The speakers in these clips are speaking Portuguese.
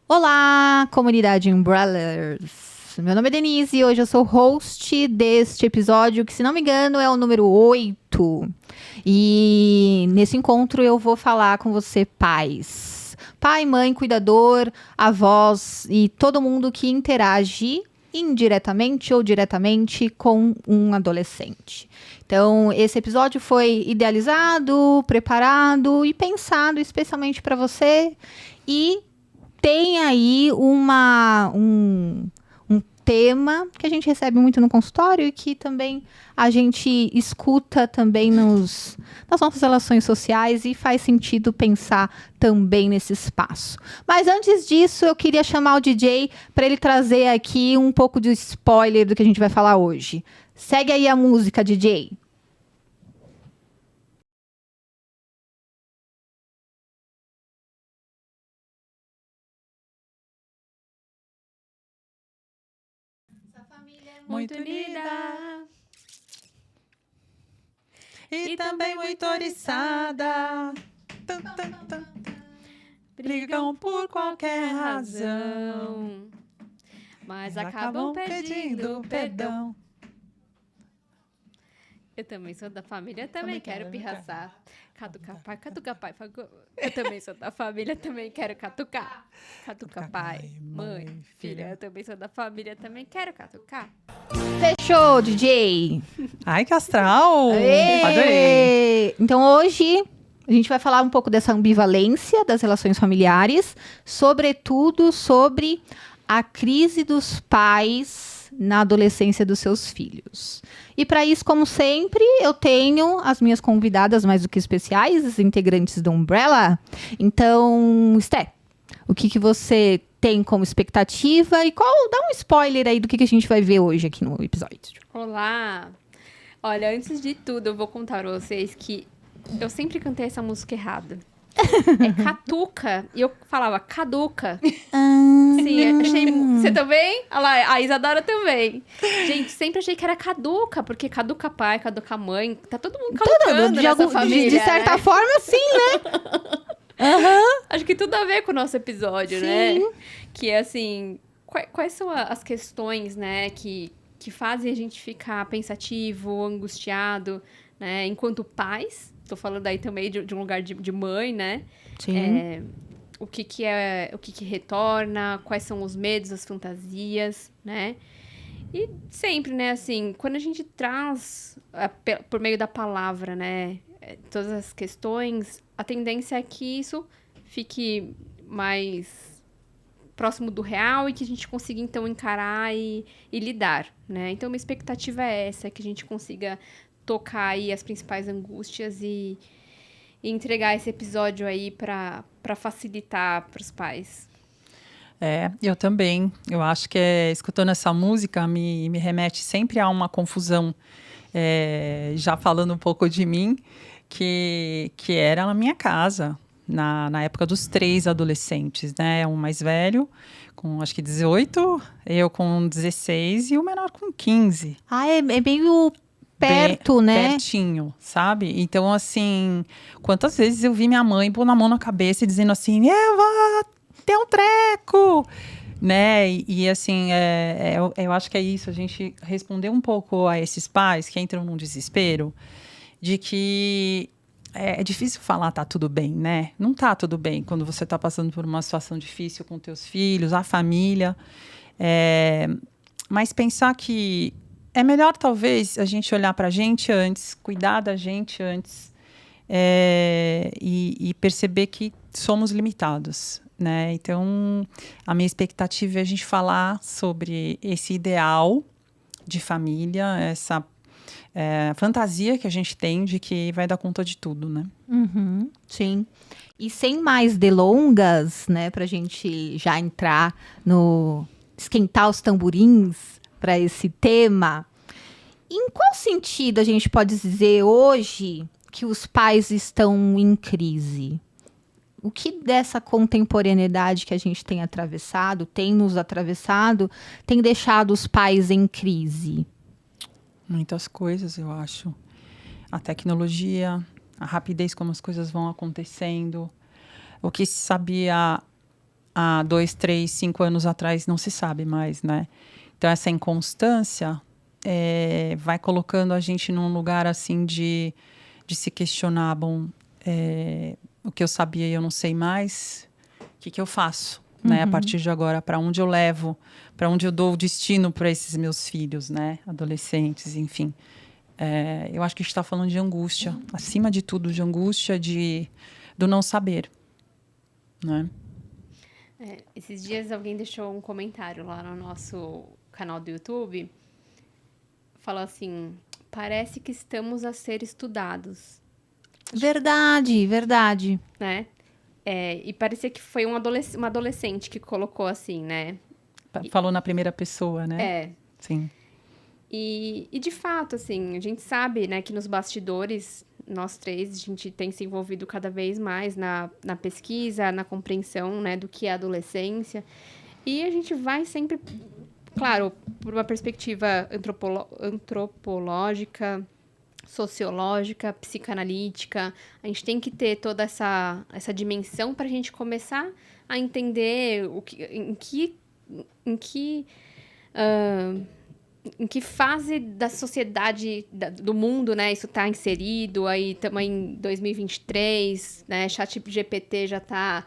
Olá, comunidade Umbrellers! Meu nome é Denise e hoje eu sou host deste episódio, que se não me engano é o número 8. E nesse encontro eu vou falar com você, pais. Pai, mãe, cuidador, avós e todo mundo que interage indiretamente ou diretamente com um adolescente. Então, esse episódio foi idealizado, preparado e pensado especialmente para você e tem aí um tema que a gente recebe muito no consultório e que também a gente escuta também nas nossas relações sociais e faz sentido pensar também nesse espaço. Mas antes disso, eu queria chamar o DJ para ele trazer aqui um pouco de spoiler do que a gente vai falar hoje. Segue aí a música, DJ. Muito unida e também muito oriçada. Tum, tum, tum. Brigam por qualquer razão, mas acabam pedindo perdão. Eu também sou da família, também quero pirraçar. Catuca pai, catuca pai. Eu também sou da família, também quero catucar. Catuca pai, mãe, filha. Eu também sou da família, também quero catucar. Fechou, DJ! Ai, que astral! Aê! Adorei! Então hoje a gente vai falar um pouco dessa ambivalência das relações familiares, sobretudo sobre a crise dos pais na adolescência dos seus filhos. E para isso, como sempre, eu tenho as minhas convidadas mais do que especiais, as integrantes do Umbrella. Então, Esté, o que você tem como expectativa e dá um spoiler aí do que a gente vai ver hoje aqui no episódio. Olá! Olha, antes de tudo, eu vou contar pra vocês que eu sempre cantei essa música errada. É catuca. E eu falava caduca. Sim, achei... Você também? Olha lá, a Isadora também. Gente, sempre achei que era caduca, porque caduca pai, caduca mãe. Tá todo mundo caducando nessa família, de certa né? forma, sim, né? Acho que tudo a ver com o nosso episódio, Sim. né? Que é assim... Quais são as questões, né, que fazem a gente ficar pensativo, angustiado, né? Enquanto pais... Tô falando aí também de um lugar de mãe, né? Sim. O que retorna, quais são os medos, as fantasias, né? E sempre, né, assim, quando a gente traz por meio da palavra, né, todas as questões, a tendência é que isso fique mais próximo do real e que a gente consiga, então, encarar e lidar, né? Então, minha expectativa é essa, que a gente consiga tocar aí as principais angústias e entregar esse episódio aí para facilitar para os pais. Eu também. Eu acho que escutando essa música me remete sempre a uma confusão. Já falando um pouco de mim, que era na minha casa, na época dos 3 adolescentes, né? Um mais velho, com acho que 18, eu com 16 e o menor com 15. Ah, é meio perto, né? Pertinho, sabe? Então, assim, quantas vezes eu vi minha mãe pôr a mão na cabeça e dizendo assim, Eva, tem um treco, né? Assim, eu acho que é isso, a gente responder um pouco a esses pais que entram num desespero de que é difícil falar tá tudo bem, né? Não tá tudo bem quando você tá passando por uma situação difícil com teus filhos, a família. Mas pensar que é melhor, talvez, a gente olhar para a gente antes, cuidar da gente antes, e perceber que somos limitados, né? Então, a minha expectativa é a gente falar sobre esse ideal de família, essa fantasia que a gente tem de que vai dar conta de tudo, né? Uhum, sim. E sem mais delongas, né, pra gente já entrar no esquentar os tamborins para esse tema, em qual sentido a gente pode dizer hoje que os pais estão em crise? O que dessa contemporaneidade que a gente tem atravessado, tem nos atravessado, tem deixado os pais em crise? Muitas coisas, eu acho. A tecnologia, a rapidez como as coisas vão acontecendo. O que se sabia há 2, 3, 5 anos atrás não se sabe mais, né? Então, essa inconstância vai colocando a gente num lugar, assim, de se questionar, bom, o que eu sabia e eu não sei mais, o que eu faço, né? A partir de agora, para onde eu levo, para onde eu dou o destino para esses meus filhos, né? Adolescentes, enfim. Eu acho que a gente está falando de angústia, acima de tudo, de angústia do não saber, né? Esses dias alguém deixou um comentário lá no nosso canal do YouTube, falou assim, parece que estamos a ser estudados, Verdade. né? E parecia que foi uma adolescente que colocou assim, né? Falou na primeira pessoa, né? Sim. E de fato, assim, a gente sabe, né, que nos bastidores, nós três, a gente tem se envolvido cada vez mais na pesquisa, na compreensão, né, do que é adolescência. E a gente vai sempre, claro, por uma perspectiva antropológica, sociológica, psicanalítica. A gente tem que ter toda essa dimensão para a gente começar a entender em que fase da sociedade, do mundo, né, isso está inserido. Aí estamos em 2023, né, ChatGPT já está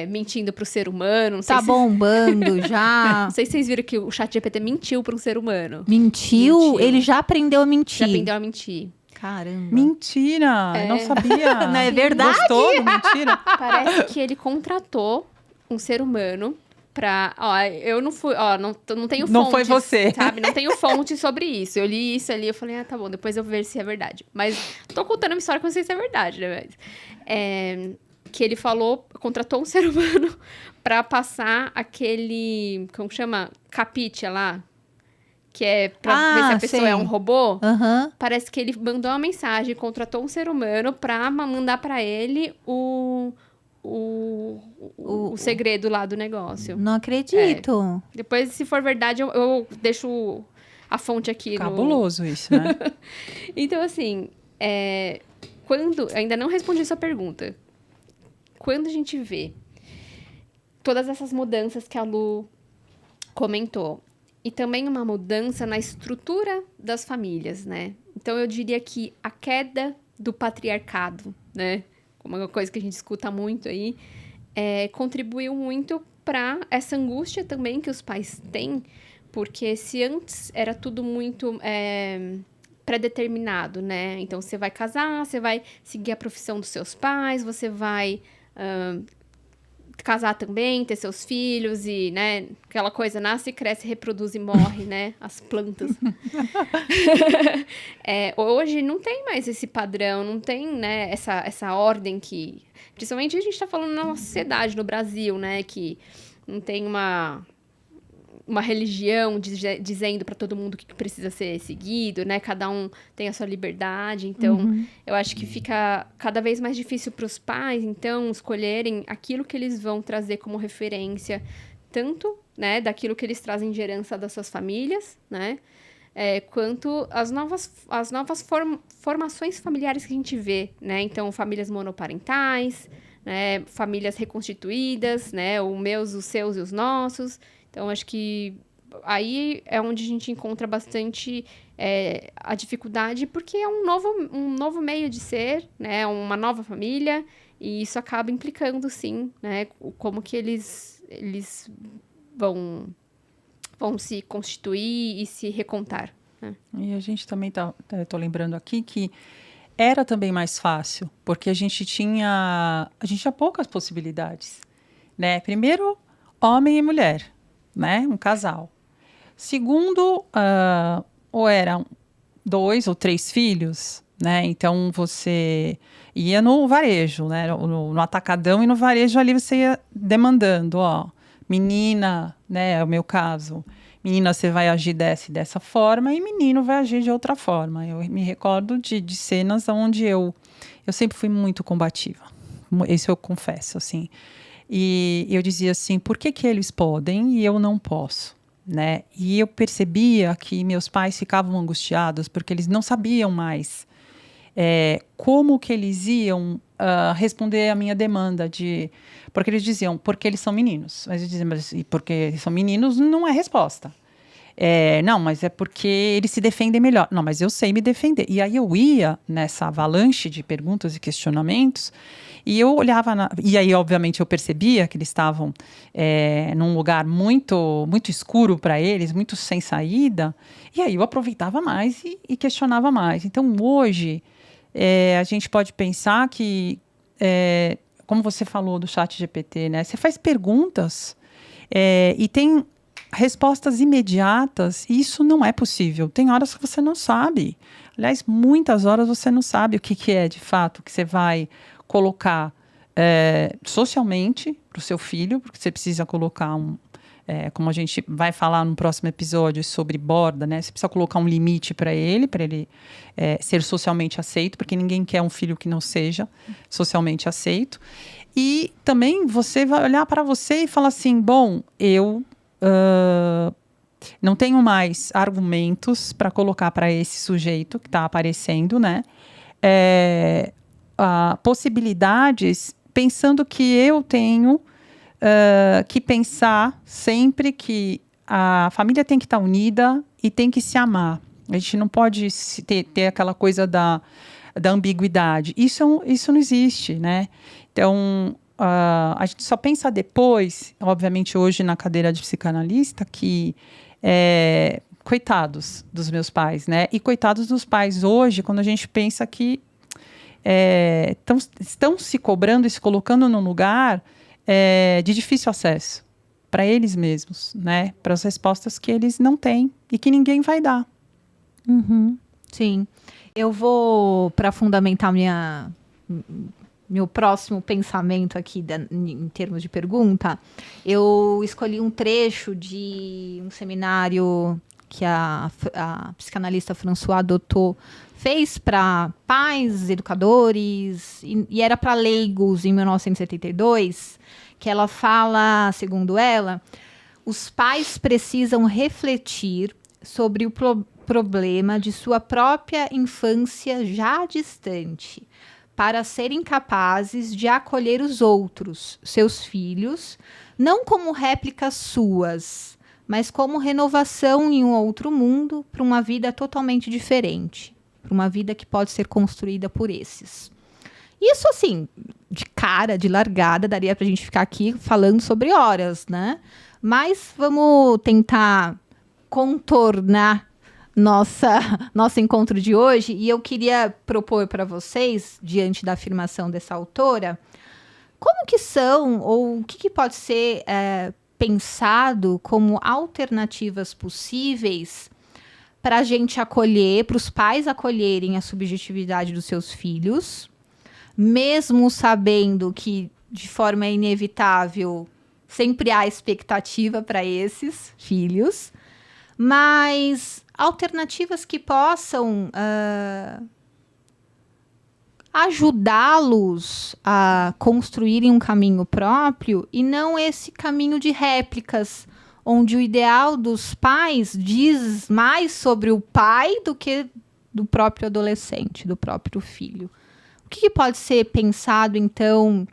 mentindo para o ser humano. Tá bombando já. Não sei se vocês viram que o ChatGPT mentiu para um ser humano. Mentiu? Ele já aprendeu a mentir. Já aprendeu a mentir. Caramba. Mentira! Eu não sabia. Não é verdade? Gostou do mentira? Parece que ele contratou um ser humano pra... Ó, eu não fui... Ó, não tenho fontes. Não foi você. Sabe? Não tenho fonte sobre isso. Eu li isso ali, eu falei, tá bom, depois eu vou ver se é verdade. Mas tô contando uma história que eu não sei se é verdade, né? Mas, que ele contratou um ser humano pra passar aquele... Como chama? Captcha lá. Que é pra ver se a pessoa é um robô. Parece que ele mandou uma mensagem, contratou um ser humano pra mandar pra ele o segredo lá do negócio. Não acredito. Depois, se for verdade, eu deixo a fonte aqui. Cabuloso isso, né? Então, assim, ainda não respondi sua pergunta. Quando a gente vê todas essas mudanças que a Lu comentou, e também uma mudança na estrutura das famílias, né? Então, eu diria que a queda do patriarcado, né? Como uma coisa que a gente escuta muito aí, contribuiu muito para essa angústia também que os pais têm, porque se antes era tudo muito pré-determinado, né? Então, você vai casar, você vai seguir a profissão dos seus pais, você vai... casar também, ter seus filhos e, né, aquela coisa, nasce, cresce, reproduz e morre, né, as plantas. Hoje não tem mais esse padrão, não tem, né, essa ordem que... Principalmente a gente está falando na nossa sociedade, no Brasil, né, que não tem uma religião dizendo para todo mundo o que precisa ser seguido, né? Cada um tem a sua liberdade. Então, eu acho que fica cada vez mais difícil para os pais, então, escolherem aquilo que eles vão trazer como referência, tanto, né, daquilo que eles trazem de herança das suas famílias, né? Quanto as novas formações familiares que a gente vê, né? Então, famílias monoparentais, né? Famílias reconstituídas, né? Os meus, os seus e os nossos. Então, acho que aí é onde a gente encontra bastante a dificuldade, porque é um novo meio de ser, né? Uma nova família, e isso acaba implicando, sim, né? Como que eles vão se constituir e se recontar. Né? E a gente também tô lembrando aqui que era também mais fácil, porque a gente tinha poucas possibilidades, né? Primeiro, homem e mulher, né? Um casal. Segundo, ou eram 2 ou 3 filhos, né? Então, você ia no varejo, né? No atacadão, e no varejo ali você ia demandando, ó, menina, né? É o meu caso. Menina, você vai agir dessa forma, e menino vai agir de outra forma. Eu me recordo de cenas onde eu sempre fui muito combativa. Isso eu confesso, assim. E eu dizia assim, por que eles podem e eu não posso, né? E eu percebia que meus pais ficavam angustiados porque eles não sabiam mais como que eles iam responder a minha demanda porque eles diziam, porque eles são meninos. Mas eu dizia, mas e porque eles são meninos não é resposta. Não, mas é porque eles se defendem melhor. Não, mas eu sei me defender. E aí eu ia nessa avalanche de perguntas e questionamentos e eu olhava... E aí, obviamente, eu percebia que eles estavam num lugar muito, muito escuro para eles, muito sem saída. E aí eu aproveitava mais e questionava mais. Então, hoje, a gente pode pensar que, como você falou do ChatGPT, né? Você faz perguntas e tem respostas imediatas, e isso não é possível. Tem horas que você não sabe. Aliás, muitas horas você não sabe o que é, de fato, que você vai colocar socialmente para o seu filho, porque você precisa colocar como a gente vai falar no próximo episódio sobre borda, né? Você precisa colocar um limite para ele ser socialmente aceito, porque ninguém quer um filho que não seja socialmente aceito. E também você vai olhar para você e falar assim, bom, eu não tenho mais argumentos para colocar para esse sujeito que está aparecendo, né? Possibilidades, pensando que eu tenho que pensar sempre que a família tem que estar unida e tem que se amar. A gente não pode ter aquela coisa da ambiguidade. Isso não existe, né? Então, a gente só pensa depois, obviamente hoje na cadeira de psicanalista, que coitados dos meus pais, né? E coitados dos pais hoje, quando a gente pensa que estão se cobrando e se colocando num lugar de difícil acesso para eles mesmos, né? Para as respostas que eles não têm e que ninguém vai dar. Uhum, sim. Eu vou, para fundamentar meu próximo pensamento aqui em termos de pergunta, eu escolhi um trecho de um seminário que a psicanalista Françoise Doutot fez para pais, educadores, e era para leigos em 1972, que ela fala, segundo ela, os pais precisam refletir sobre o problema de sua própria infância já distante, para serem capazes de acolher os outros, seus filhos, não como réplicas suas, mas como renovação em um outro mundo para uma vida totalmente diferente, para uma vida que pode ser construída por esses. Isso, assim, de cara, de largada, daria para a gente ficar aqui falando sobre horas, né? Mas vamos tentar contornar nosso encontro de hoje, e eu queria propor para vocês, diante da afirmação dessa autora, como que são, ou o que pode ser pensado como alternativas possíveis para a gente acolher, para os pais acolherem a subjetividade dos seus filhos, mesmo sabendo que, de forma inevitável, sempre há expectativa para esses filhos, mas alternativas que possam ajudá-los a construírem um caminho próprio e não esse caminho de réplicas, onde o ideal dos pais diz mais sobre o pai do que do próprio adolescente, do próprio filho. O que pode ser pensado, então,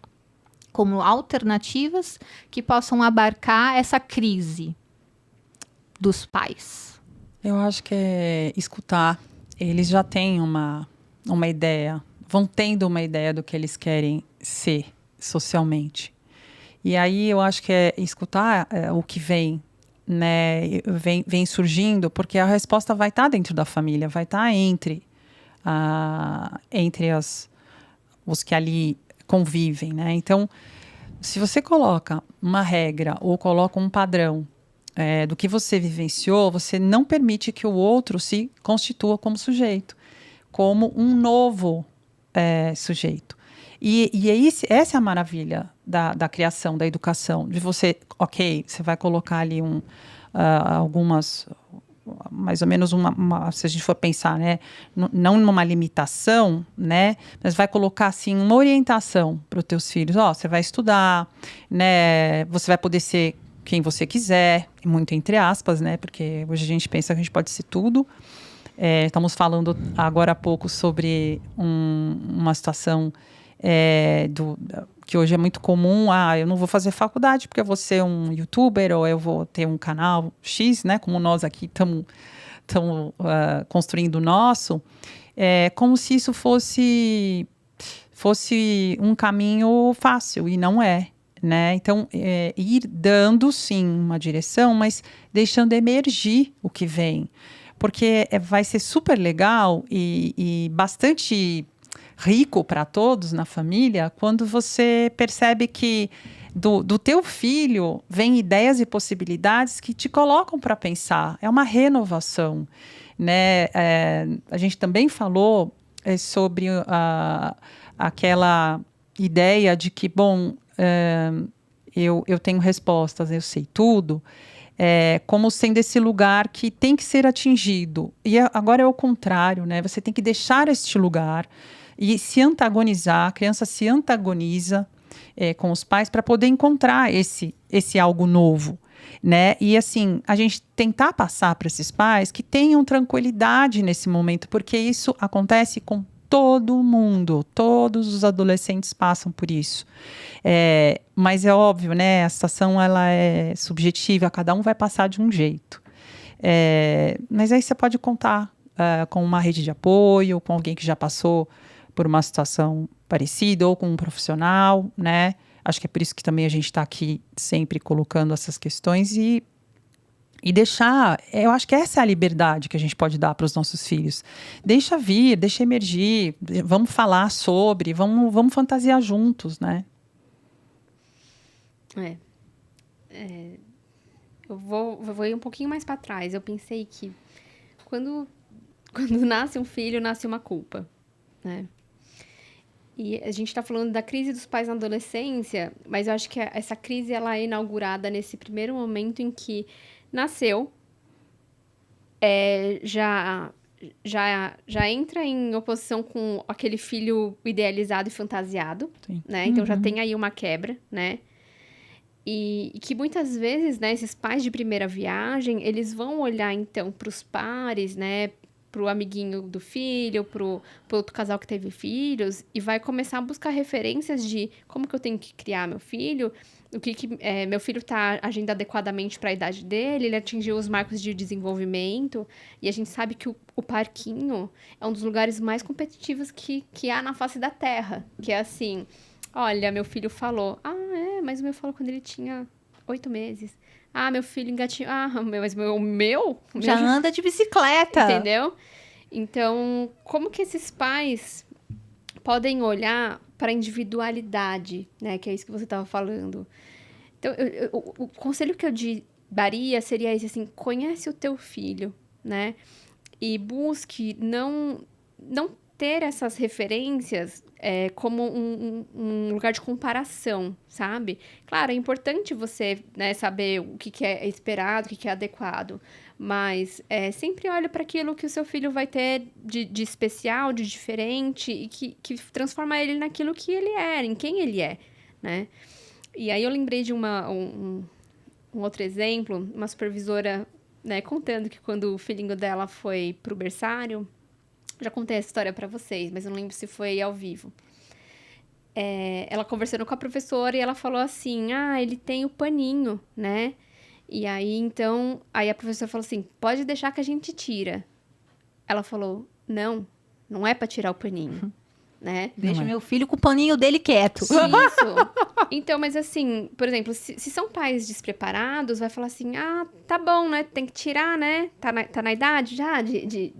como alternativas que possam abarcar essa crise dos pais? Eu acho que é escutar. Eles já têm uma ideia, vão tendo uma ideia do que eles querem ser socialmente. E aí eu acho que é escutar o que vem, né? Vem surgindo, porque a resposta vai estar dentro da família, vai estar entre os que ali convivem, né? Então, se você coloca uma regra ou coloca um padrão do que você vivenciou, você não permite que o outro se constitua como sujeito, como um novo sujeito. E essa é a maravilha da criação, da educação, de você, você vai colocar ali algumas, mais ou menos se a gente for pensar, né, não numa limitação, né, mas vai colocar assim uma orientação para os teus filhos. Você vai estudar, né, você vai poder ser quem você quiser, muito entre aspas, né? Porque hoje a gente pensa que a gente pode ser tudo. Estamos falando agora há pouco sobre uma situação que hoje é muito comum, eu não vou fazer faculdade porque eu vou ser um youtuber ou eu vou ter um canal X, né? Como nós aqui estamos construindo o nosso, como se isso fosse um caminho fácil, e não é. Né? Então, ir dando, sim, uma direção, mas deixando emergir o que vem. Porque vai ser super legal e bastante rico para todos na família quando você percebe que do teu filho vem ideias e possibilidades que te colocam para pensar. É uma renovação. Né? A gente também falou sobre aquela ideia de que, bom, eu tenho respostas, eu sei tudo, como sendo esse lugar que tem que ser atingido. E agora é o contrário, né? Você tem que deixar este lugar e se antagonizar, a criança se antagoniza com os pais para poder encontrar esse algo novo. Né? E assim, a gente tentar passar para esses pais que tenham tranquilidade nesse momento, porque isso acontece com todo mundo, todos os adolescentes passam por isso. Mas é óbvio, né? A situação ela é subjetiva, cada um vai passar de um jeito. Mas aí você pode contar com uma rede de apoio, com alguém que já passou por uma situação parecida, ou com um profissional, né? Acho que é por isso que também a gente está aqui sempre colocando essas questões e deixar, eu acho que essa é a liberdade que a gente pode dar para os nossos filhos. Deixa vir, deixa emergir, vamos falar sobre, vamos fantasiar juntos, né? Eu vou ir um pouquinho mais para trás. Eu pensei que quando nasce um filho, nasce uma culpa, né? E a gente está falando da crise dos pais na adolescência, mas eu acho que essa crise ela é inaugurada nesse primeiro momento em que nasceu, já entra em oposição com aquele filho idealizado e fantasiado, né? Então já tem aí uma quebra, né? E que muitas vezes, né, esses pais de primeira viagem, eles vão olhar então para os pares, né? Pro amiguinho do filho, pro outro casal que teve filhos, e vai começar a buscar referências de como que eu tenho que criar meu filho, o que meu filho está agindo adequadamente para a idade dele, ele atingiu os marcos de desenvolvimento, e a gente sabe que o parquinho é um dos lugares mais competitivos que há na face da Terra, que é assim, olha, meu filho falou, mas o meu falou quando ele tinha 8 meses. Meu filho engatinhou. Mas o meu já anda de bicicleta. Entendeu? Então, como que esses pais podem olhar para a individualidade, né? Que é isso que você estava falando. Então, o conselho que eu daria seria esse, assim, conhece o teu filho, né? E busque não ter essas referências como um lugar de comparação, sabe? Claro, é importante você, né, saber o que é esperado, o que é adequado, mas sempre olhe para aquilo que o seu filho vai ter de especial, de diferente, e que transforma ele naquilo que ele é, em quem ele é, né? E aí eu lembrei de um outro exemplo, uma supervisora, né, contando que quando o filhinho dela foi pro berçário, já contei essa história para vocês, mas eu não lembro se foi ao vivo. Ela conversando com a professora e ela falou assim, ele tem o paninho, né? E aí, então, a professora falou assim, pode deixar que a gente tira. Ela falou, não é para tirar o paninho, né? Deixa meu filho com o paninho dele quieto. Isso. Então, mas assim, por exemplo, se são pais despreparados, vai falar assim, tá bom, né? Tem que tirar, né? Tá na idade já de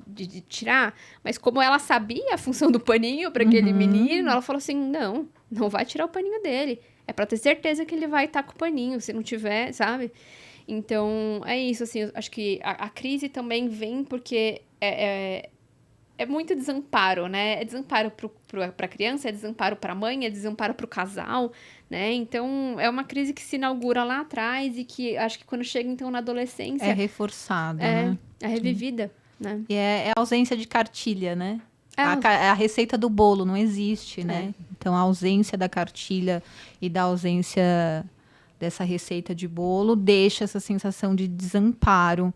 tirar. Mas como ela sabia a função do paninho para aquele menino, ela falou assim, não vai tirar o paninho dele. É para ter certeza que ele vai estar com o paninho, se não tiver, sabe? Então, é isso, assim, eu acho que a crise também vem porque é muito desamparo, né? É desamparo para a criança, é desamparo para a mãe, é desamparo para o casal, né? Então, é uma crise que se inaugura lá atrás e que acho que quando chega, então, na adolescência... É reforçada, né? É revivida, né? E é a ausência de cartilha, né? A receita do bolo não existe, né? Então, a ausência da cartilha e da ausência dessa receita de bolo deixa essa sensação de desamparo.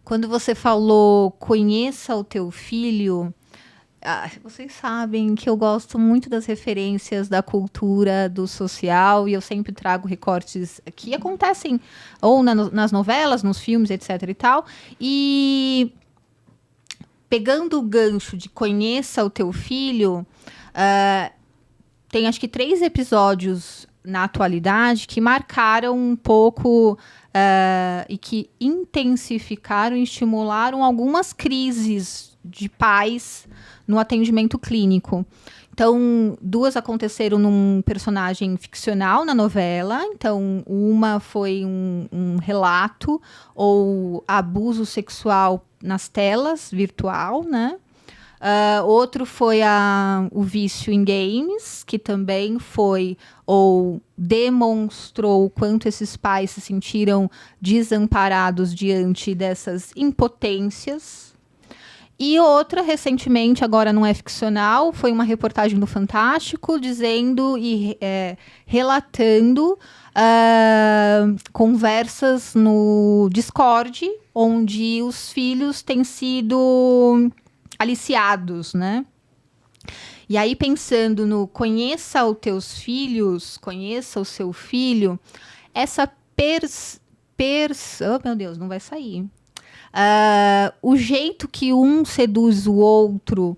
Quando você falou, conheça o teu filho, vocês sabem que eu gosto muito das referências da cultura, do social, e eu sempre trago recortes que acontecem ou nas novelas, nos filmes, etc e tal. E pegando o gancho de Conheça o Teu Filho, tem acho que 3 episódios na atualidade que marcaram um pouco e que intensificaram e estimularam algumas crises de pais no atendimento clínico. Então, 2 aconteceram num personagem ficcional na novela. Então, uma foi um relato ou abuso sexual nas telas virtual, né? Outro foi o vício em games, que também foi ou demonstrou o quanto esses pais se sentiram desamparados diante dessas impotências. E outra, recentemente, agora não é ficcional, foi uma reportagem do Fantástico dizendo e relatando conversas no Discord, onde os filhos têm sido aliciados, né? E aí, pensando no conheça os teus filhos, conheça o seu filho, essa oh, meu Deus, não vai sair. O jeito que um seduz o outro,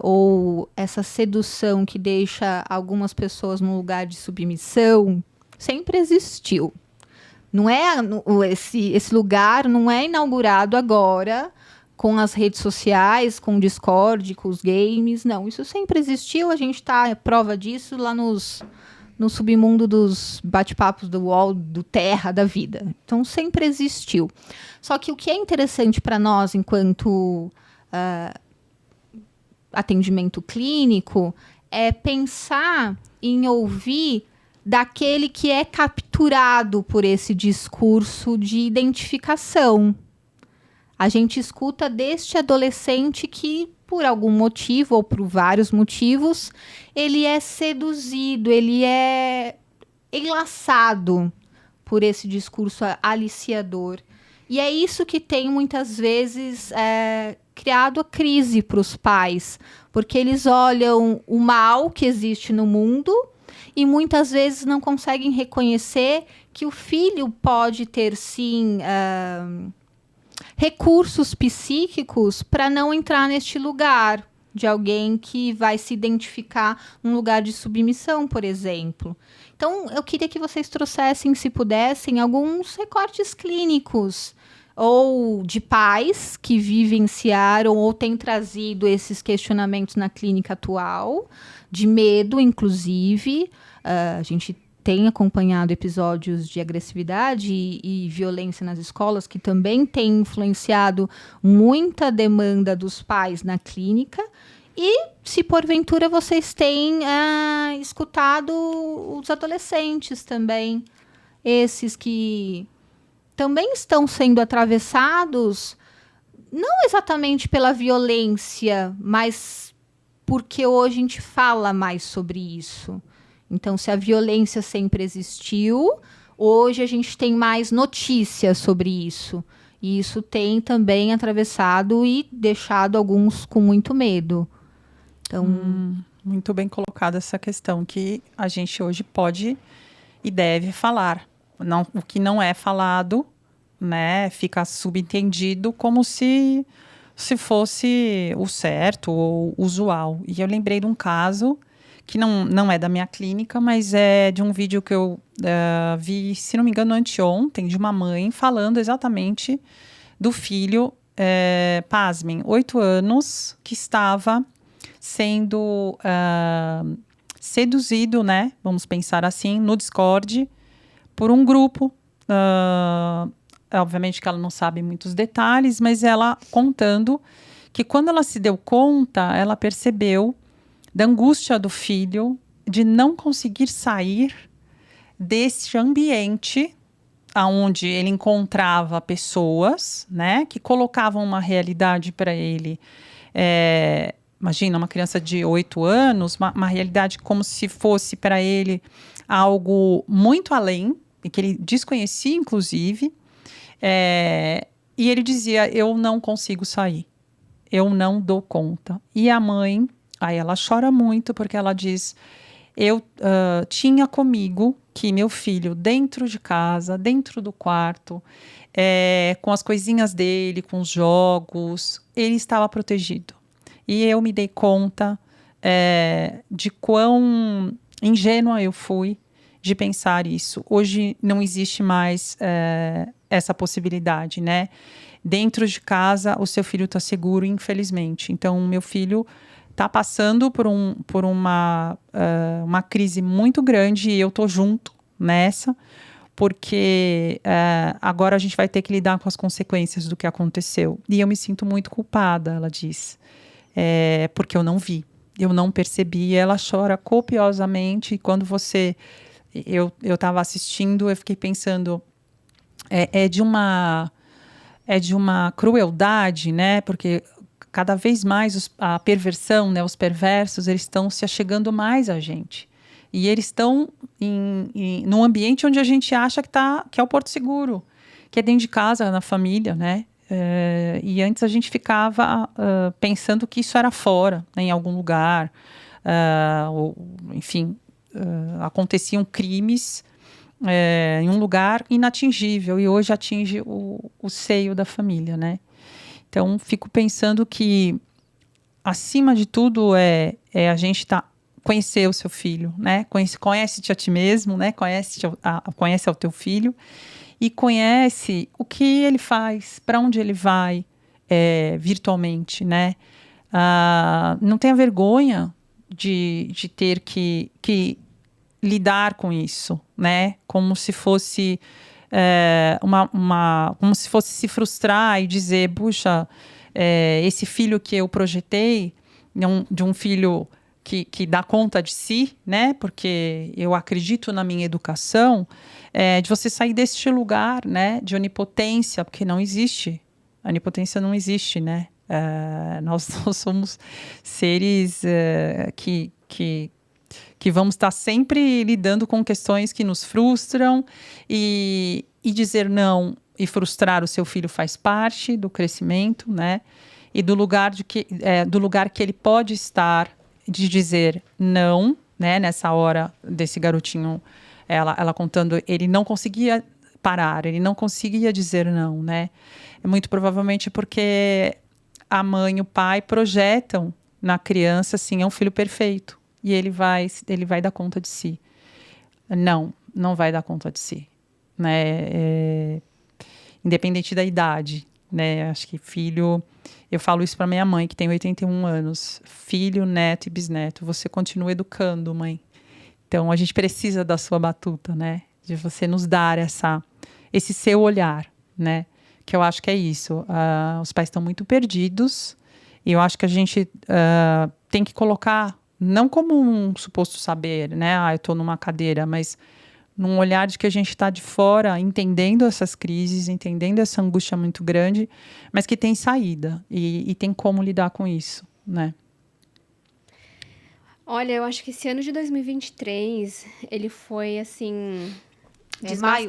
ou essa sedução que deixa algumas pessoas num lugar de submissão, sempre existiu. Não é esse lugar não é inaugurado agora com as redes sociais, com o Discord, com os games. Não, isso sempre existiu. A gente está prova disso lá no submundo dos bate-papos do UOL, do Terra, da vida. Então, sempre existiu. Só que o que é interessante para nós, enquanto atendimento clínico, é pensar em ouvir daquele que é capturado por esse discurso de identificação. A gente escuta deste adolescente que, por algum motivo, ou por vários motivos, ele é seduzido, ele é enlaçado por esse discurso aliciador. E é isso que tem, muitas vezes, criado a crise para os pais, porque eles olham o mal que existe no mundo e muitas vezes não conseguem reconhecer que o filho pode ter, sim, recursos psíquicos para não entrar neste lugar de alguém que vai se identificar num lugar de submissão, por exemplo. Então, eu queria que vocês trouxessem, se pudessem, alguns recortes clínicos ou de pais que vivenciaram ou têm trazido esses questionamentos na clínica atual, de medo, inclusive. A gente tem acompanhado episódios de agressividade e violência nas escolas, que também tem influenciado muita demanda dos pais na clínica. E, se porventura vocês têm escutado os adolescentes também, esses que também estão sendo atravessados, não exatamente pela violência, mas porque hoje a gente fala mais sobre isso. Então, se a violência sempre existiu, hoje a gente tem mais notícias sobre isso. E isso tem também atravessado e deixado alguns com muito medo. Então, muito bem colocada essa questão, que a gente hoje pode e deve falar. Não, o que não é falado, né, fica subentendido como se fosse o certo ou usual. E eu lembrei de um caso que não é da minha clínica, mas é de um vídeo que eu vi, se não me engano, anteontem, de uma mãe falando exatamente do filho, pasmem, 8 anos, que estava sendo seduzido, né? Vamos pensar assim, no Discord, por um grupo. Obviamente que ela não sabe muitos detalhes, mas ela contando que quando ela se deu conta, ela percebeu da angústia do filho de não conseguir sair desse ambiente onde ele encontrava pessoas, né, que colocavam uma realidade para ele. Imagina, uma criança de 8 anos, uma realidade como se fosse para ele algo muito além, e que ele desconhecia, inclusive. E ele dizia, eu não consigo sair. eu não dou conta. E a mãe, aí ela chora muito porque ela diz, eu tinha comigo que meu filho dentro de casa, dentro do quarto, com as coisinhas dele, com os jogos, ele estava protegido. E eu me dei conta de quão ingênua eu fui de pensar isso. Hoje não existe mais essa possibilidade, né? Dentro de casa, o seu filho está seguro, infelizmente. Então, o meu filho está passando por uma crise muito grande e eu estou junto nessa, porque agora a gente vai ter que lidar com as consequências do que aconteceu. E eu me sinto muito culpada, ela diz, porque eu não vi, eu não percebi. Ela chora copiosamente. E quando eu estava assistindo, eu fiquei pensando, é de uma crueldade, né? Porque cada vez mais a perversão, né? Os perversos, eles estão se achegando mais a gente. E eles estão num ambiente onde a gente acha que é o porto seguro, que é dentro de casa, na família, né? E antes a gente ficava pensando que isso era fora, né, em algum lugar. Ou, enfim, aconteciam crimes em um lugar inatingível, e hoje atinge o seio da família, né? Então, fico pensando que, acima de tudo, a gente conhecer o seu filho, né? Conhece-te a ti mesmo, né? Conhece ao teu filho e conhece o que ele faz, para onde ele vai virtualmente, né? Não tenha vergonha de ter que lidar com isso, né? Como se fosse como se fosse se frustrar e dizer, puxa, esse filho que eu projetei, de um filho que dá conta de si, né? Porque eu acredito na minha educação, de você sair deste lugar, né? De onipotência, porque não existe. A onipotência não existe, né? Nós somos seres que vamos estar sempre lidando com questões que nos frustram, e dizer não e frustrar o seu filho faz parte do crescimento, né? E do lugar que ele pode estar, de dizer não, né? Nessa hora desse garotinho, ela contando, ele não conseguia parar, ele não conseguia dizer não, né? Muito provavelmente porque a mãe e o pai projetam na criança, assim, é um filho perfeito. E ele vai dar conta de si. Não vai dar conta de si, né? Independente da idade, né? Acho que filho... Eu falo isso para minha mãe, que tem 81 anos. Filho, neto e bisneto. Você continua educando, mãe. Então, a gente precisa da sua batuta, né? De você nos dar esse seu olhar, né? Que eu acho que é isso. Os pais estão muito perdidos. E eu acho que a gente tem que colocar... Não como um suposto saber, né? Eu estou numa cadeira, mas num olhar de que a gente está de fora, entendendo essas crises, entendendo essa angústia muito grande, mas que tem saída e tem como lidar com isso, né? Olha, eu acho que esse ano de 2023, ele foi, assim...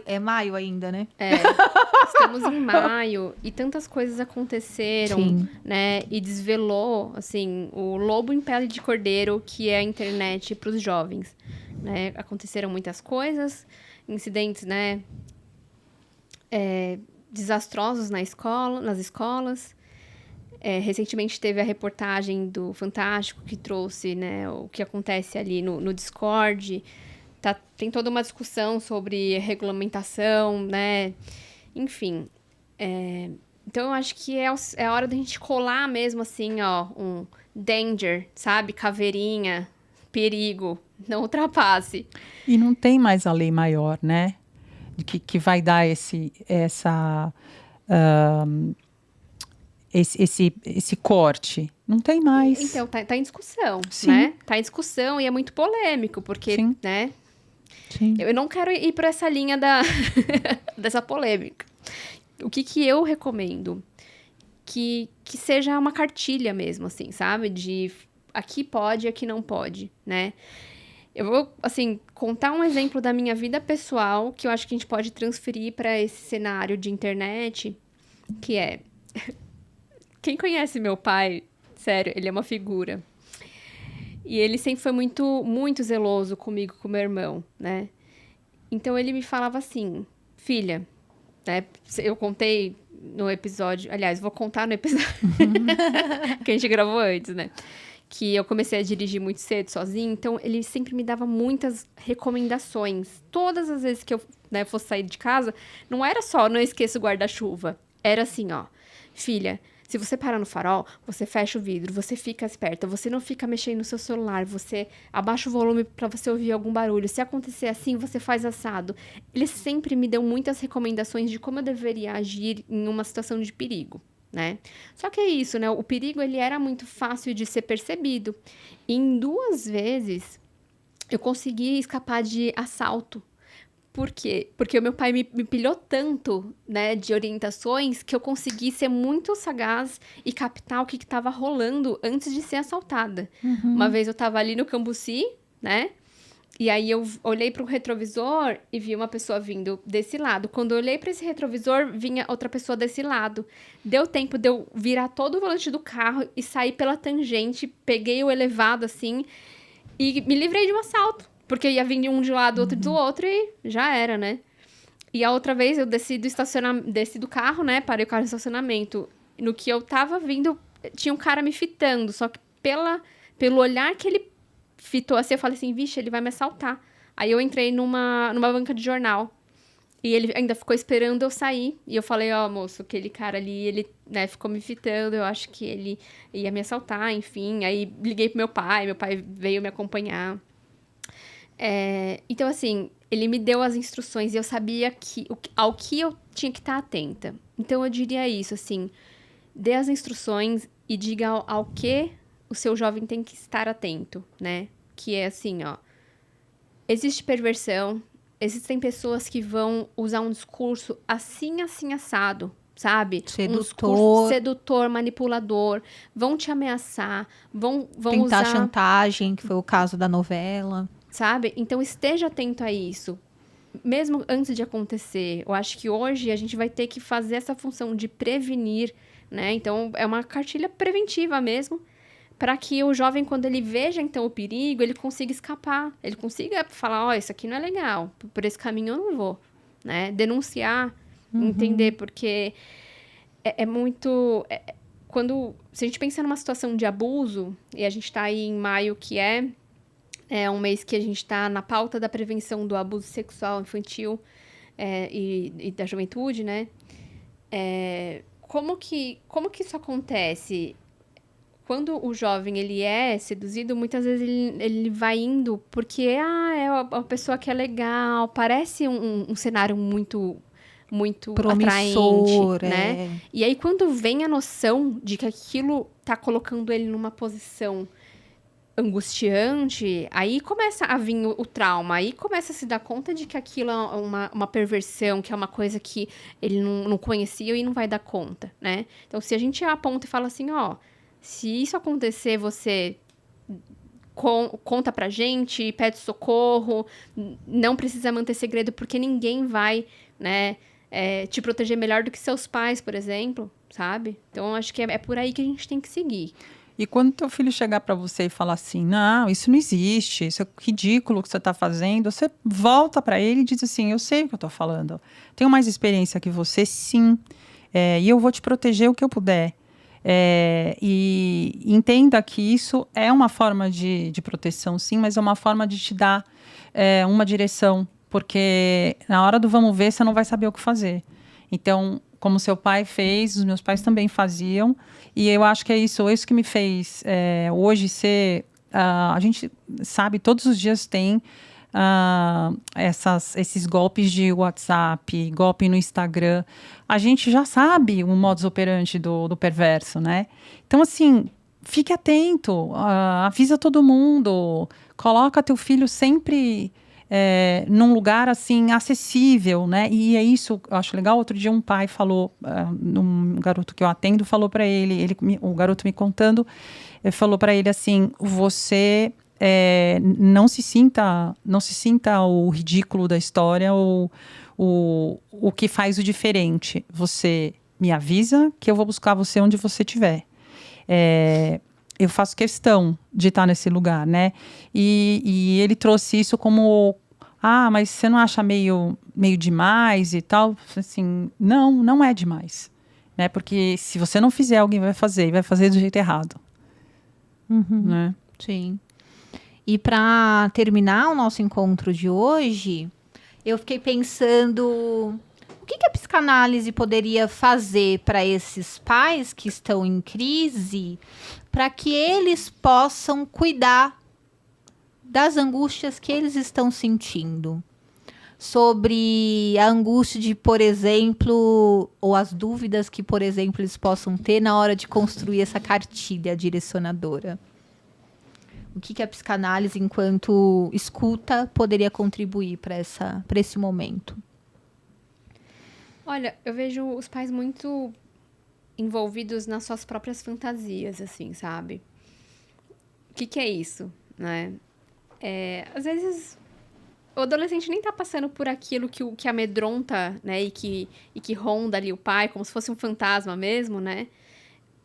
É maio ainda, né? Estamos em maio e tantas coisas aconteceram, Sim. né? E desvelou, assim, o lobo em pele de cordeiro que é a internet para os jovens, né? Aconteceram muitas coisas, incidentes, né? Desastrosos nas escolas. Recentemente teve a reportagem do Fantástico que trouxe, né, o que acontece ali no Discord. Tem toda uma discussão sobre regulamentação, né? Enfim. Então, eu acho que é a hora da gente colar mesmo, assim, ó, um danger, sabe? Caveirinha, perigo, não ultrapasse. E não tem mais a lei maior, né? Que vai dar esse corte. Não tem mais. Então, tá em discussão, Sim. né? Tá em discussão e é muito polêmico, porque, Sim. né? Sim. Eu não quero ir por essa linha dessa polêmica. O que eu recomendo? Que seja uma cartilha mesmo, assim, sabe? De aqui pode, aqui não pode, né? Eu vou, assim, contar um exemplo da minha vida pessoal que eu acho que a gente pode transferir para esse cenário de internet, que é... quem conhece meu pai, sério, ele é uma figura. E ele sempre foi muito, muito zeloso comigo, com meu irmão, né? Então ele me falava assim, filha, né? Eu contei no episódio, aliás, vou contar no episódio que a gente gravou antes, né? Que eu comecei a dirigir muito cedo, sozinha, então ele sempre me dava muitas recomendações. Todas as vezes que eu, né, fosse sair de casa, não era só não esqueça o guarda-chuva. Era assim, ó, filha, se você parar no farol, você fecha o vidro, você fica esperta, você não fica mexendo no seu celular, você abaixa o volume para você ouvir algum barulho. Se acontecer assim, você faz assado. Ele sempre me deu muitas recomendações de como eu deveria agir em uma situação de perigo, né? Só que é isso, né? O perigo, ele era muito fácil de ser percebido. E em 2 vezes, eu consegui escapar de assalto. Por quê? Porque o meu pai me pilhou tanto, né, de orientações, que eu consegui ser muito sagaz e captar o que estava rolando antes de ser assaltada. Uma vez eu tava ali no Cambuci, né? E aí eu olhei para o retrovisor e vi uma pessoa vindo desse lado. Quando eu olhei para esse retrovisor, vinha outra pessoa desse lado. Deu tempo de eu virar todo o volante do carro e sair pela tangente, peguei o elevado assim e me livrei de um assalto. Porque ia vir um de um lado, outro do outro e já era, né? E a outra vez eu desci do carro, né? Parei o carro no estacionamento. No que eu tava vindo, tinha um cara me fitando. Só que pelo olhar que ele fitou assim, eu falei assim, vixe, ele vai me assaltar. Aí eu entrei numa banca de jornal. E ele ainda ficou esperando eu sair. E eu falei, ó, moço, aquele cara ali, ele, né, ficou me fitando. Eu acho que ele ia me assaltar, enfim. Aí liguei pro meu pai veio me acompanhar. Então, assim, ele me deu as instruções e eu sabia ao que eu tinha que estar atenta. Então, eu diria isso, assim, dê as instruções e diga ao que o seu jovem tem que estar atento, né? Que é assim, ó, existe perversão, existem pessoas que vão usar um discurso assim, assado, sabe? Sedutor. Um discurso sedutor, manipulador, vão te ameaçar, vão Tentar usar... chantagem, que foi o caso da novela. Sabe? Então, esteja atento a isso. Mesmo antes de acontecer. Eu acho que hoje a gente vai ter que fazer essa função de prevenir, né? Então, é uma cartilha preventiva mesmo, para que o jovem, quando ele veja, então, o perigo, ele consiga escapar. Ele consiga falar, ó, isso aqui não é legal. Por esse caminho eu não vou, né? Denunciar, entender, porque é muito... se a gente pensa numa situação de abuso, e a gente tá aí em maio, que é um mês que a gente está na pauta da prevenção do abuso sexual infantil e da juventude, né? Como que isso acontece? Quando o jovem ele é seduzido, muitas vezes ele vai indo porque é uma pessoa que é legal, parece um cenário muito promissor, atraente, né? E aí, quando vem a noção de que aquilo tá colocando ele numa posição angustiante, aí começa a vir o trauma, aí começa a se dar conta de que aquilo é uma perversão, que é uma coisa que ele não conhecia e não vai dar conta, né? Então, se a gente aponta e fala assim, ó, se isso acontecer, você conta pra gente, pede socorro, não precisa manter segredo, porque ninguém vai, né, te proteger melhor do que seus pais, por exemplo, sabe? Então, acho que é por aí que a gente tem que seguir. E quando teu filho chegar para você e falar assim, não, isso não existe, isso é ridículo que você está fazendo, você volta para ele e diz assim, eu sei o que eu estou falando, tenho mais experiência que você, sim, e eu vou te proteger o que eu puder. E entenda que isso é uma forma de proteção, sim, mas é uma forma de te dar uma direção, porque na hora do vamos ver, você não vai saber o que fazer. Então, como seu pai fez, os meus pais também faziam, e eu acho que é isso que me fez hoje ser... a gente sabe, todos os dias tem esses golpes de WhatsApp, golpe no Instagram. A gente já sabe o modus operandi do perverso, né? Então, assim, fique atento, avisa todo mundo, coloca teu filho sempre... num lugar assim acessível, né? E é isso, eu acho legal. Outro dia um pai falou, um garoto que eu atendo falou para o garoto me contando, falou para ele assim: você não se sinta o ridículo da história ou o que faz o diferente. Você me avisa que eu vou buscar você onde você estiver. Eu faço questão de estar nesse lugar, né? E ele trouxe isso como... mas você não acha meio demais e tal? Assim, não é demais. Né? Porque se você não fizer, alguém vai fazer. E vai fazer do jeito errado. Né? Sim. E para terminar o nosso encontro de hoje, eu fiquei pensando... O que a psicanálise poderia fazer para esses pais que estão em crise, para que eles possam cuidar das angústias que eles estão sentindo? Sobre a angústia de, por exemplo, ou as dúvidas que, por exemplo, eles possam ter na hora de construir essa cartilha direcionadora. O que a psicanálise, enquanto escuta, poderia contribuir para esse momento? Olha, eu vejo os pais muito envolvidos nas suas próprias fantasias, assim, sabe? O que é isso, né? Às vezes, o adolescente nem tá passando por aquilo que amedronta, né? E que ronda ali o pai, como se fosse um fantasma mesmo, né?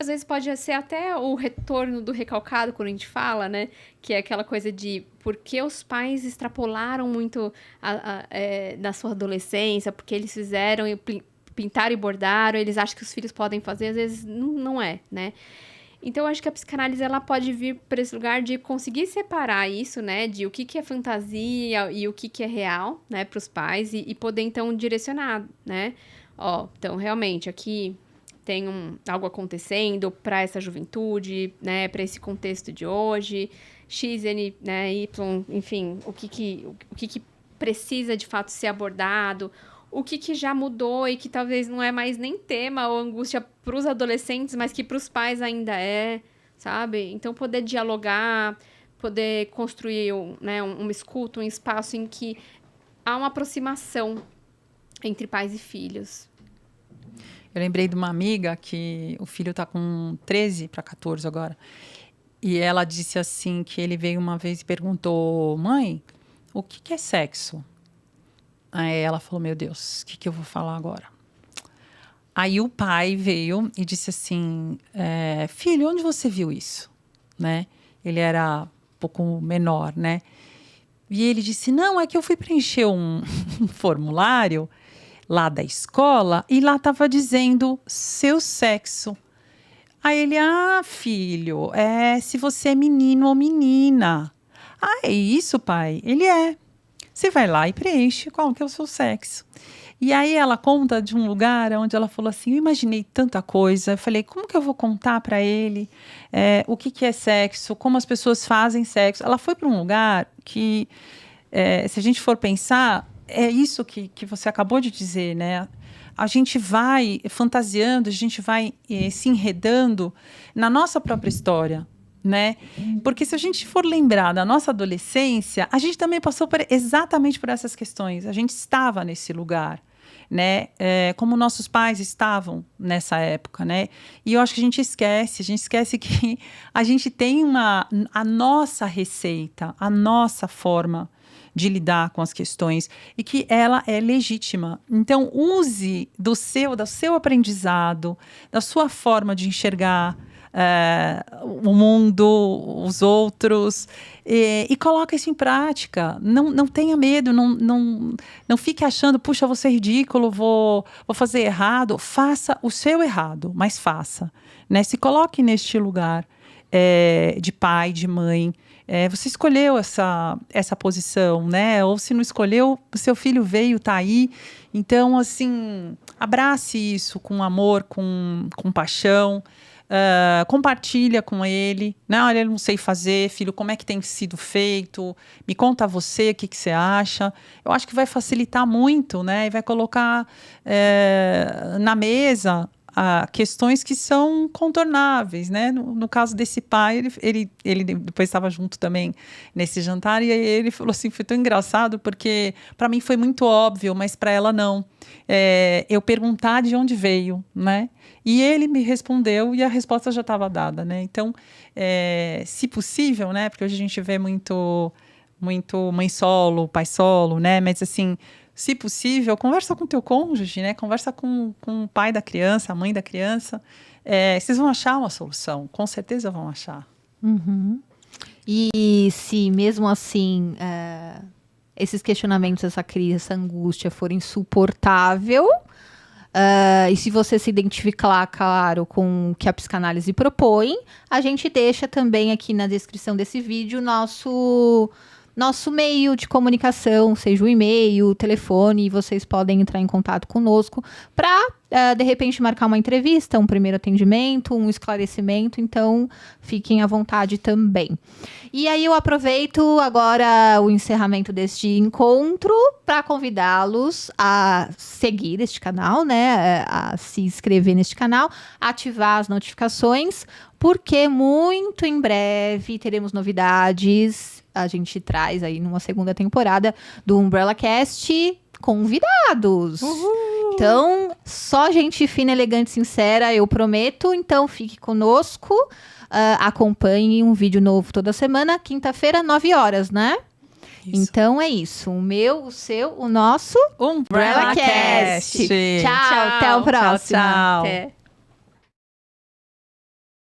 Às vezes pode ser até o retorno do recalcado, quando a gente fala, né? Que é aquela coisa de por que os pais extrapolaram muito na sua adolescência, porque eles fizeram, pintaram e bordaram, eles acham que os filhos podem fazer, às vezes não é, né? Então, eu acho que a psicanálise, ela pode vir para esse lugar de conseguir separar isso, né? De o que é fantasia e o que é real, né? Para os pais e poder, então, direcionar, né? Então, realmente, aqui... tem algo acontecendo para essa juventude, né, para esse contexto de hoje, X, N, né, Y, enfim, o que precisa de fato ser abordado, o que já mudou e que talvez não é mais nem tema ou angústia para os adolescentes, mas que para os pais ainda é, sabe? Então, poder dialogar, poder construir uma escuta, um espaço em que há uma aproximação entre pais e filhos. Eu lembrei de uma amiga que o filho está com 13 para 14 agora. E ela disse assim que ele veio uma vez e perguntou: mãe, o que é sexo? Aí ela falou: meu Deus, o que eu vou falar agora? Aí o pai veio e disse assim: filho, onde você viu isso? Né? Ele era um pouco menor, né? E ele disse: não, é que eu fui preencher um formulário lá da escola, e lá estava dizendo seu sexo. Aí ele: filho, se você é menino ou menina. É isso, pai? Ele é. Você vai lá e preenche qual que é o seu sexo. E aí ela conta de um lugar onde ela falou assim: eu imaginei tanta coisa. Eu falei: como que eu vou contar para ele o que é sexo, como as pessoas fazem sexo? Ela foi para um lugar que, se a gente for pensar, é isso que você acabou de dizer, né? A gente vai fantasiando, a gente vai se enredando na nossa própria história, né? Porque se a gente for lembrar da nossa adolescência, a gente também passou exatamente por essas questões. A gente estava nesse lugar, né? Como nossos pais estavam nessa época, né? E eu acho que a gente esquece que a gente tem a nossa receita, a nossa forma de lidar com as questões e que ela é legítima. Então, use do seu aprendizado, da sua forma de enxergar o mundo, os outros, e coloca isso em prática. Não tenha medo, não fique achando, puxa, vou ser ridículo, vou fazer errado. Faça o seu errado, mas faça. Né? Se coloque neste lugar de pai, de mãe. Você escolheu essa posição, né? Ou se não escolheu, o seu filho veio, tá aí. Então, assim, abrace isso com amor, com paixão. Compartilha com ele, né? Olha, eu não sei fazer, filho, como é que tem sido feito? Me conta você, o que você acha? Eu acho que vai facilitar muito, né? E vai colocar na mesa questões que são contornáveis, né? No caso desse pai, ele depois estava junto também nesse jantar, e aí ele falou assim, foi tão engraçado, porque para mim foi muito óbvio, mas para ela não. Eu perguntar de onde veio, né? E ele me respondeu e a resposta já estava dada, né? Então, se possível, né? Porque hoje a gente vê muito mãe solo, pai solo, né? Mas assim, se possível, conversa com o teu cônjuge, né? Conversa com o pai da criança, a mãe da criança. Vocês vão achar uma solução, com certeza vão achar. Uhum. E se mesmo assim esses questionamentos, essa crise, essa angústia for insuportável, e se você se identificar, claro, com o que a psicanálise propõe, a gente deixa também aqui na descrição desse vídeo nosso meio de comunicação, seja o e-mail, o telefone, e vocês podem entrar em contato conosco para, de repente, marcar uma entrevista, um primeiro atendimento, um esclarecimento. Então, fiquem à vontade também. E aí eu aproveito agora o encerramento deste encontro para convidá-los a seguir este canal, né? A se inscrever neste canal, ativar as notificações, porque muito em breve teremos novidades. A gente traz aí numa segunda temporada do Umbrella Cast convidados. Uhul. Então, só gente fina, elegante, sincera, eu prometo. Então, fique conosco. Acompanhe um vídeo novo toda semana, quinta-feira, 9 horas, né? Isso. Então, é isso. O meu, o seu, o nosso Umbrella Cast. Tchau, até o próximo. Tchau, tchau. Até.